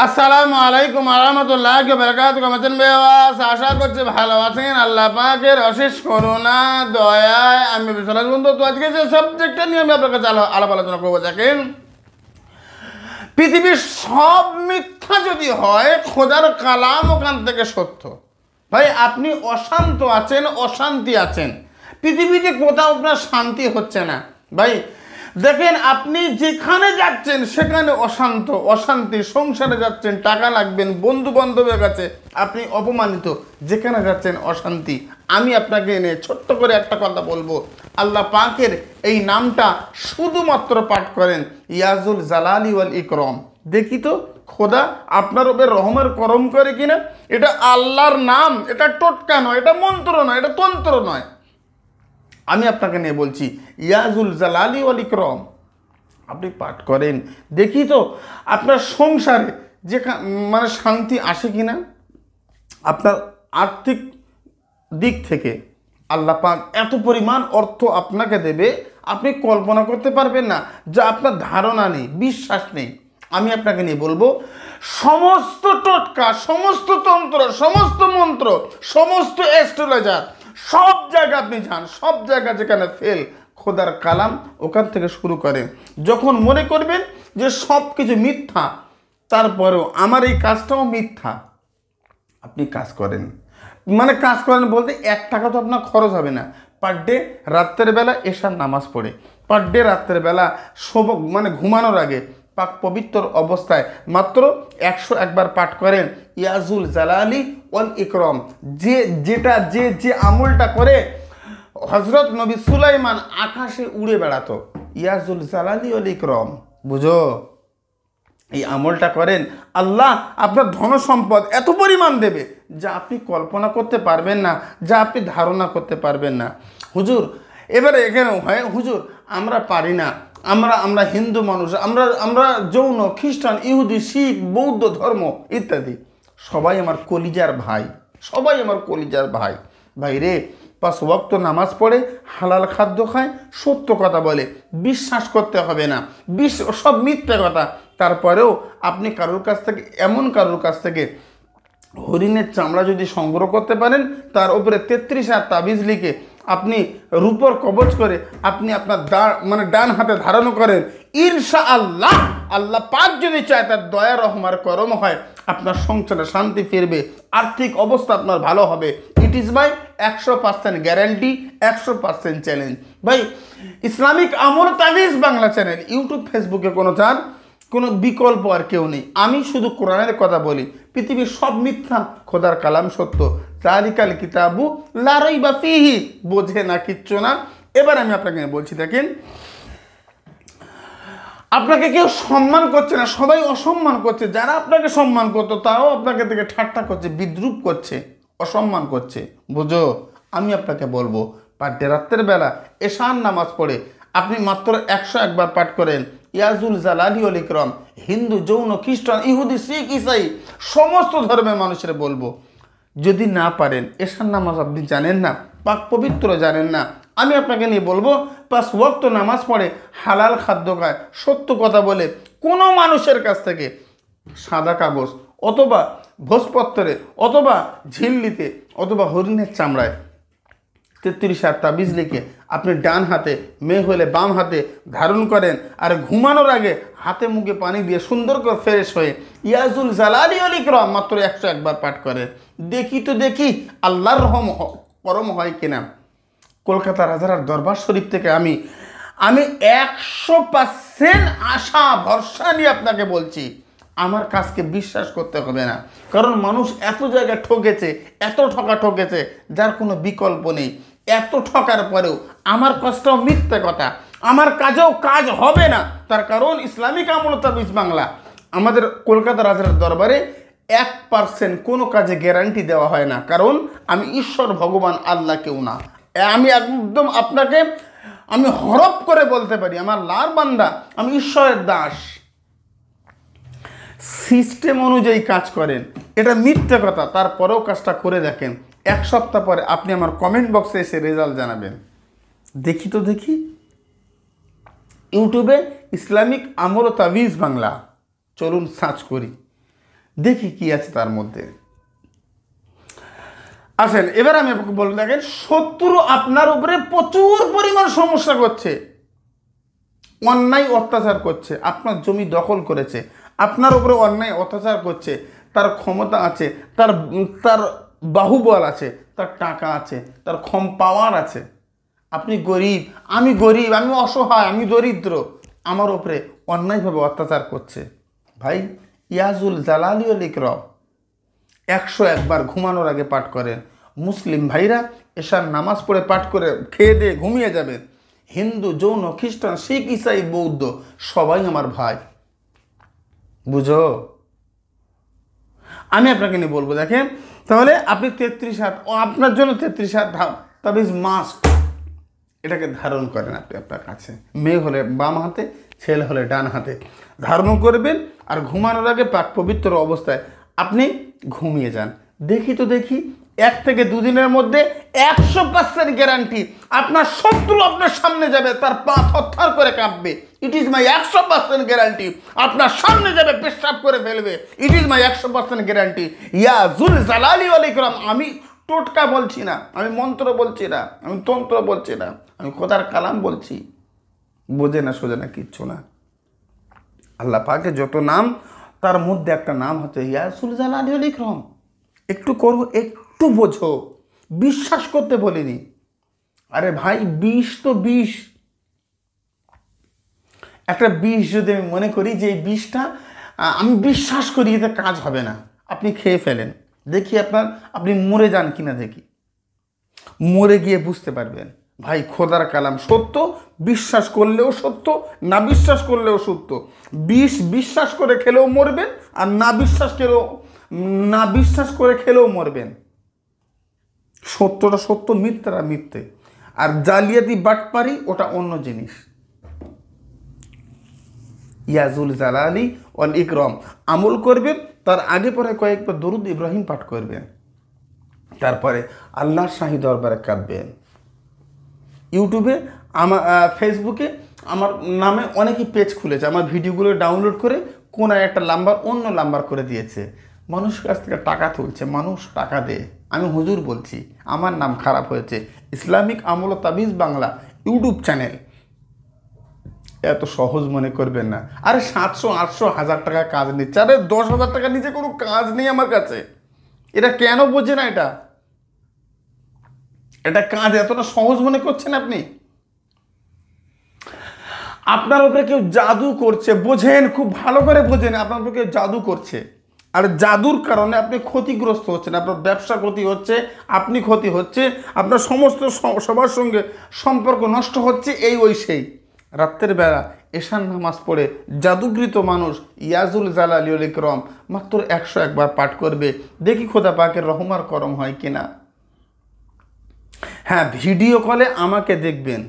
আসসালামু আলাইকুম আহমতুল্লাহ বারাকাতুহু। কেমন আছেন বেওয়াস? আশা করছি ভালো আছেন। আল্লাহ পাকের অশেষ করুণা দয়ায় আমি বিশ্বনাথ বন্ধু। তো আজকে যে সাবজেক্টটা নিয়ে আমি আপনার কাছে আলাপ আলোচনা করবো, দেখেন, পৃথিবীর সব মিথ্যা যদি হয়, খোদার কালাম ওখান থেকে সত্য। ভাই, আপনি অশান্ত আছেন, অশান্তি আছেন, পৃথিবীতে কোথাও আপনার শান্তি হচ্ছে না। ভাই দেখেন, আপনি যেখানে যাচ্ছেন সেখানে অশান্তি, সংসারে যাচ্ছেন টাকা লাগবেন, বন্ধু বান্ধবের কাছে আপনি অপমানিত, যেখানে যাচ্ছেন অশান্তি। আমি আপনাকে এনে ছোট্ট করে একটা কথা বলবো, আল্লাহ পাকের এই নামটা শুধুমাত্র পাঠ করেন, ইয়াজুল জালালি ওয়াল ইকরাম। দেখি তো খোদা আপনার উপর রহমের করম করে কিনা। এটা আল্লাহর নাম, এটা টোটকা নয়, এটা মন্ত্র নয়, এটা তন্ত্র নয়। আমি আপনাকে নিয়ে বলছি, ইয়াজুল জালালি ওয়াল ইকরাম আপনি পাঠ করেন, দেখি তো আপনার সংসারে যে মানে শান্তি আসে কিনা। আপনার আর্থিক দিক থেকে আল্লাহ পাক এত পরিমাণ অর্থ আপনাকে দেবে, আপনি কল্পনা করতে পারবেন না, যা আপনার ধারণা নেই, বিশ্বাস নেই। আমি আপনাকে নিয়ে বলবো, সমস্ত টোটকা, সমস্ত তন্ত্র, সমস্ত মন্ত্র, সমস্ত অ্যাস্ট্রোলজার, সব জায়গা আপনি যান, সব জায়গা যেখানে ফেল, খোদার কালাম ওখান থেকে শুরু করেন। যখন মনে করবেন যে সব কিছু মিথ্যা, তারপরেও আমার এই কাজটাও মিথ্যা, আপনি কাজ করেন। মানে কাজ করেন বলতে 1 টাকা তো আপনার খরচ হবে না। পার ডে রাত্রের বেলা এশার নামাজ পড়ে, পার ডে রাত্রের বেলা মানে ঘুমানোর আগে পাক পবিত্র অবস্থায় মাত্র 101 বার পাঠ করেন, ইয়াজুল জালালি ওয়াল ইকরাম। যে আমলটা করে হজরত নবী সুলাইমান আকাশে উড়ে বেড়াতো, ইয়াজুল জালালি ওয়াল ইকরাম, বুঝো? এই আমলটা করেন, আল্লাহ আপনার ধন সম্পদ এত পরিমাণ দেবে যা আপনি কল্পনা করতে পারবেন না, যা আপনি ধারণা করতে পারবেন না। হুজুর, এবারে এখানেও হয়, হুজুর আমরা পারি না, আমরা হিন্দু মানুষ, আমরা যৌন, খ্রিস্টান, ইহুদি, শিখ, বৌদ্ধ ধর্ম ইত্যাদি, সবাই আমার কলিজার ভাই, সবাই আমার কলিজার ভাই। ভাই রে, 5 ওয়াক্ত নামাজ পড়ে, হালাল খাদ্য খায়, সত্য কথা বলে, বিশ্বাস করতে হবে না, সব মিথ্যে কথা। তারপরেও আপনি কারোর কাছ থেকে, এমন কারোর কাছ থেকে হরিণের চামড়া যদি সংগ্রহ করতে পারেন, তার উপরে 33 তাবিজ লিখে আপনি রূপর কবচ করে আপনি আপনার ডান হাতে ধারণ করেন, ইনশাআল্লাহ আল্লাহ পাক যদি চায়, তার দয়া রহমার করম হয়, আপনার সংসারে শান্তি ফিরবে, আর্থিক অবস্থা আপনার ভালো হবে। It is by 100% guarantee, 100% challenge. ভাই, ইসলামিক আমল তাবিজ বাংলা চ্যানেল, ইউটিউব, ফেসবুকে কোনো বিকল্প আর কেউ নেই। আমি শুধু কোরআনের কথা বলি, পৃথিবীর সব মিথ্যা, খোদার কালাম সত্য। যালিকাল কিতাবু লা রাইবা ফীহি, বোঝে না, কিচ্ছু না। এবার আমি আপনাকে বলছি, দেখেন, আপনাকে কেউ সম্মান করছে না, সবাই অসম্মান করছে। যারা আপনাকে সম্মান করতো তারাও আপনাকে থেকে ঠাট্টা করছে, বিদ্রুপ করছে, অসম্মান করছে, বুঝো? আমি আপনাকে বলবো, পার ডে রাত্রের বেলা এশার নামাজ পড়ে আপনি মাত্র 101 বার পাঠ করেন, ইয়াজুল জালালি ওয়াল ইকরাম। হিন্দু, যৌন, খ্রিস্টান, ইহুদি, শিখ, ইসাই, সমস্ত ধর্মের মানুষের বলবো, যদি না পারেন, এশার নামাজ আপনি জানেন না, পাক পবিত্র জানেন না, আমি আপনাকে নিয়ে বলবো, 5 ওয়াক্ত নামাজ পড়ে, হালাল খাদ্য খায়, সত্য কথা বলে, কোনো মানুষের কাছ থেকে সাদা কাগজ অথবা ভোজপত্রে অথবা ঝিল্লিতে অথবা হরিণের চামড়ায় 33 তাবিজ লিখে আপনি ডান হাতে, মেয়ে হলে বাম হাতে ধারণ করেন, আর ঘুমানোর আগে হাতে মুখে পানি দিয়ে সুন্দর করে ফ্রেশ হয়ে ইয়াজুল জালালি ওয়াল ইকরাম মাত্র 101 বার পাঠ করেন। দেখি আল্লাহর করম হয় কিনা। কলকাতা রাজার দরবার শরীফ থেকে আমি 100% আশা ভরসা নিয়ে আপনাকে বলছি, আমার কাজকে বিশ্বাস করতে হবে না। কারণ মানুষ এত জায়গায় ঠকেছে, এত ঠকেছে, যার কোনো বিকল্প নেই। এত ঠকার পরেও আমার কাজটাও মিথ্যে কথা, আমার কাজেও কাজ হবে না। তার কারণ ইসলামিক আমল তাবিজ বাংলা, আমাদের কলকাতা রাজার দরবারে 1% কোনো কাজে গ্যারান্টি দেওয়া হয় না। কারণ আমি ঈশ্বর, ভগবান, আল্লাহ কেউ না। আমি একদম আপনাকে আমি হরপ করে বলতে পারি, আমার লার বান্দা, আমি ঈশ্বরের দাস। সিস্টেম অনুযায়ী কাজ করেন, এটা মিথ্যে কথা। তারপরেও কাজটা করে দেখেন, 1 সপ্তাহ পরে আপনি আমার কমেন্ট বক্সে এসে রেজাল্ট জানাবেন। দেখি ইউটিউবে ইসলামিক আমল তাবিজ বাংলা, চলুন সার্চ করি। দেখি কি আছে তার মধ্যে। আসেন এবার আমি আপনাকে বলবো, দেখেন শত্রু আপনার উপরে প্রচুর পরিমাণ সমস্যা করছে, অন্যায় অত্যাচার করছে, আপনার জমি দখল করেছে, আপনার উপরে অন্যায় অত্যাচার করছে, তার ক্ষমতা আছে, তার তার বাহুবল আছে, তার টাকা আছে, তার পাওয়ার আছে। আপনি গরিব, আমি অসহায়, আমি দরিদ্র, আমার উপরে অন্যায়ভাবে অত্যাচার করছে। ভাই ইয়াজুল জালালি ওয়াল ইকরাম 101 বার ঘুমানোর আগে পাঠ করেন। মুসলিম ভাইরা এশার নামাজ পড়ে পাঠ করে খেয়ে দিয়ে ঘুমিয়ে যাবেন। হিন্দু, জৈন, খ্রিস্টান, শিখ, ইসাই, বৌদ্ধ সবাই আমার ভাই, বুঝো। আমি আপনাকে নিয়ে বলবো, দেখেন তাহলে আপনি 33 হাত, আপনার জন্য 33 হাত তাবিজ মাস্ট, এটাকে ধারণ করেন আপনি আপনার কাছে। মেয়ে হলে বাম হাতে, ছেলে হলে ডান হাতে ধারণ করবেন, আর ঘুমানোর আগে পাক পবিত্র অবস্থায় আপনি ঘুমিয়ে যান। দেখি 1 থেকে 2 দিনের মধ্যে 100% গ্যারান্টি আপনার শত্রু আপনার সামনে যাবে, তার পা থরথর করে কাঁপবে। ইট ইজ মাই 100% গ্যারান্টি। আপনার সামনে যাবে, পেশাব করে ফেলবে। It is my 100% guarantee. ইয়াজুল জালালি ওয়াল ইকরাম। আমি টোটকা বলছি না, আমি মন্ত্র বলছি না, আমি তন্ত্র বলছি না, আমি খোদার কালাম বলছি। বোঝে না সোজে না কিচ্ছু না। আল্লাহ পাকের যত নাম, তার মধ্যে একটা নাম হচ্ছে ইয়াজুল জালালি ওয়াল ইকরাম। একটু করো, একটু বোঝো, বিশ্বাস করতে বলিনি। আরে ভাই বিষ তো বিষ, একটা বিষ যদি আমি মনে করি যে এই বিষটা আমি বিশ্বাস করি এতে কাজ হবে না, আপনি খেয়ে ফেলেন, দেখি আপনি মরে যান কিনা, দেখি মরে গিয়ে বুঝতে পারবেন। ভাই খোদার কালাম সত্য, বিশ্বাস করলেও সত্য, না বিশ্বাস করলেও সত্য। বিষ বিশ্বাস করে খেলেও মরবেন, আর না বিশ্বাস করে খেলেও মরবেন। সত্যটা সত্য, মিথ্যাটা মিথ্যে। আর জালিয়াতি বাটপারি ওটা অন্য জিনিস। ইয়াজুল জালালি ওয়াল ইকরাম আমল করবেন, তার আগে পরে কয়েকবার দরুদ ইব্রাহিম পাঠ করবেন, তারপরে আল্লাহর শাহী দরবারে কাঁদবেন। ইউটিউবে ফেসবুকে আমার নামে অনেকেই পেজ খুলেছে, আমার ভিডিওগুলো ডাউনলোড করে কোনো একটা নাম্বার অন্য নাম্বার করে দিয়েছে, মানুষের কাছ থেকে টাকা তুলছে। মানুষ টাকা দেয়, আমি হুজুর বলছি, আমার নাম খারাপ হয়েছে। ইসলামিক আমল ও তাবিজ বাংলা ইউটিউব চ্যানেল, এত সহজ মনে করবেন না। আরে 700, 800, 1000 টাকা কাজ নিচ্ছে, আরে 10,000 টাকা নিচে কোনো কাজ নেই আমার কাছে। এটা কেন বোঝে না? এটা কাজ এতটা সহজ মনে করছেন আপনি? আপনার উপরে কেউ জাদু করছে, বোঝেন, খুব ভালো করে বোঝেন, আপনার উপরে কেউ জাদু করছে, আর জাদুর কারণে আপনি ক্ষতিগ্রস্ত হচ্ছেন। আপনার ব্যবসা ক্ষতি হচ্ছে, আপনি ক্ষতি হচ্ছে, আপনার সমস্ত সবার সঙ্গে সম্পর্ক নষ্ট হচ্ছে। সেই রাত্রের বেলা এশার নামাজ পড়ে জাদুগৃত মানুষ ইয়াজুল জালালি ওয়াল ইকরাম মাত্র 101 বার পাঠ করবে, দেখি খোদা পাকের রহমার করম হয় কিনা। হ্যাঁ, ভিডিও কলে আমাকে দেখবেন,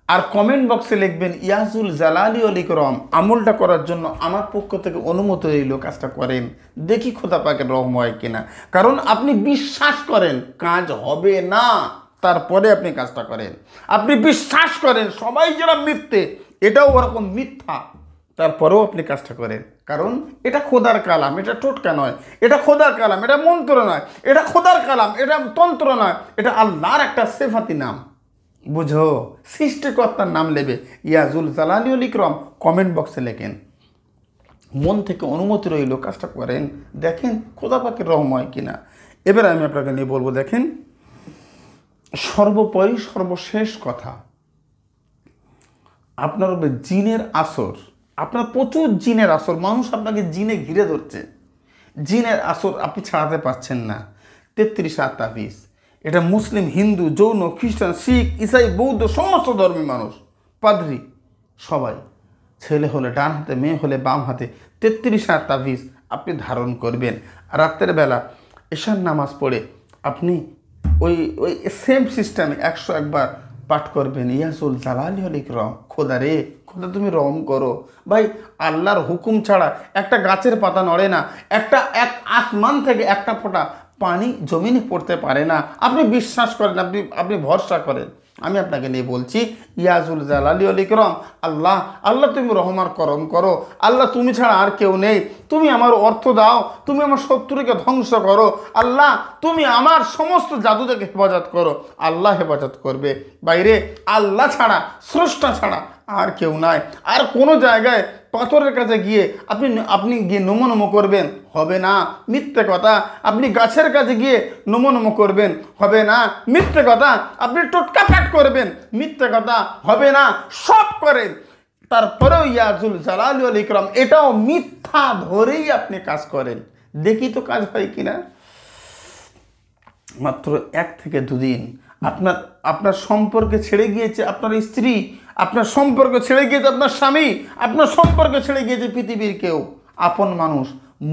আর কমেন্ট বক্সে লিখবেন ইয়াজুল জালালি ওয়াল ইকরাম। আমলটা করার জন্য আমার পক্ষ থেকে অনুমতি রইল, কাজটা করেন, দেখি খোদা পাকের রহম হয় কিনা। কারণ আপনি বিশ্বাস করেন কাজ হবে না, তারপরে আপনি কাজটা করেন। আপনি বিশ্বাস করেন সবাই যারা মিথ্যে, এটাও ওরকম মিথ্যা, তারপরেও আপনি কাজটা করেন। কারণ এটা খোদার কালাম, এটা টোটকা নয়, এটা খোদার কালাম, এটা মন্ত্র নয়, এটা খোদার কালাম, এটা তন্ত্র নয়, এটা আল্লাহর একটা সিফাতি নাম, বুঝো। সৃষ্টিকর্তার নাম নেবে ইয়াজুল জালালি ওয়াল ইকরাম, কমেন্ট বক্সে লেখেন, মন থেকে অনুমতি রইল, কাজটা করেন, দেখেন খোদা পাকের রহম হয় কিনা। এবার আমি আপনাকে নিয়ে বলবো, দেখেন সর্বোপরি সর্বশেষ কথা, আপনার উপরে জিনের আসর, আপনার প্রচুর জিনের আসর, মানুষ আপনাকে জিনে ঘিরে ধরছে, জিনের আসর আপনি ছাড়াতে পারছেন না। 33 হাত তাবিজ, এটা মুসলিম, হিন্দু, জৈন, খ্রিস্টান, শিখ, ইসাই, বৌদ্ধ সমস্ত ধর্মের মানুষ, পাদ্রী সবাই, ছেলে হলে ডান হাতে, মেয়ে হলে বাম হাতে 33 হাত তাবিজ আপনি ধারণ করবেন। রাতের বেলা এশার নামাজ পড়ে আপনি ওই সেম সিস্টেমে 101 বার পাঠ করবেন ইয়াজুল জালালি ওয়াল ইকরাম। খোদা রে, খোদা তুমি রহম করো। ভাই আল্লাহর হুকুম ছাড়া একটা গাছের পাতা নড়ে না, এক আসমান থেকে একটা ফোঁটা পানি জমিনে পড়তে পারে না। আপনি বিশ্বাস করেন, আপনি ভরসা করেন, আমি আপনাকে নিয়ে বলছি, ইয়াজুল জালালি ওয়াল ইকরাম, আল্লাহ, আল্লাহ তুমি রহমার করম করো, আল্লাহ তুমি ছাড়া আর কেউ নেই, তুমি আমার অর্থ দাও, তুমি আমার শত্রুকে ধ্বংস করো, আল্লাহ তুমি আমার সমস্ত জাদু থেকে হেফাজত করো। আল্লাহ হেফাজত করবে। বাইরে আল্লাহ ছাড়া, স্রষ্টা ছাড়া আর কেউ নাই। আর কোনো জায়গায় পাথরের কাছে গিয়ে আপনি গিয়ে নমো নমো করবেন, হবে না, মিথ্যে কথা। আপনি গাছের কাছে গিয়ে নমো নমো করবেন, হবে না, মিথ্যে কথা। আপনি টোটকা পাট করবেন, মিথ্যে কথা, হবে না, সব করেন। তারপরেও ইয়াজুল জালালি ওয়াল ইকরাম এটাও মিথ্যা ধরেই আপনি কাজ করেন। দেখি তো কাজ হয় কিনা। মাত্র 1 থেকে 2 দিন আপনার সম্পর্কে ছেড়ে গিয়েছে আপনার স্ত্রী, আপনার সম্পর্ক ছেড়ে গিয়েছে আপনার স্বামী, আপনার সম্পর্ক ছেড়ে গিয়েছে পৃথিবীর কেউ, আপন মানুষ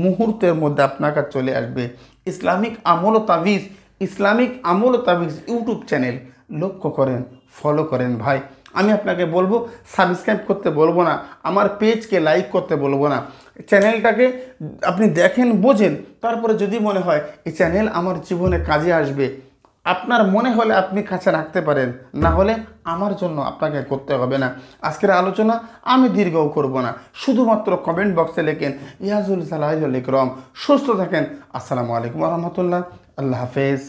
মুহূর্তের মধ্যে আপনার কাছে চলে আসবে। ইসলামিক আমল ও তাবিজ, ইসলামিক আমল ও তাবিজ ইউটিউব চ্যানেল লক্ষ্য করেন, ফলো করেন। ভাই আমি আপনাকে বলবো, সাবস্ক্রাইব করতে বলবো না, আমার পেজকে লাইক করতে বলবো না, চ্যানেলটাকে আপনি দেখেন, বোঝেন, তারপরে যদি মনে হয় এই চ্যানেল আমার জীবনে কাজে আসবে, আপনার মনে হলে আপনি কাছে রাখতে পারেন, না হলে আমার জন্য আপনাকে করতে হবে না। আজকের আলোচনা আমি দীর্ঘও করব না, শুধুমাত্র কমেন্ট বক্সে লেখেন ইয়াজুল জালালি ওয়াল ইকরাম। সুস্থ থাকেন। আসসালামু আলাইকুম ওয়া রাহমাতুল্লাহ। আল্লাহ হাফেজ।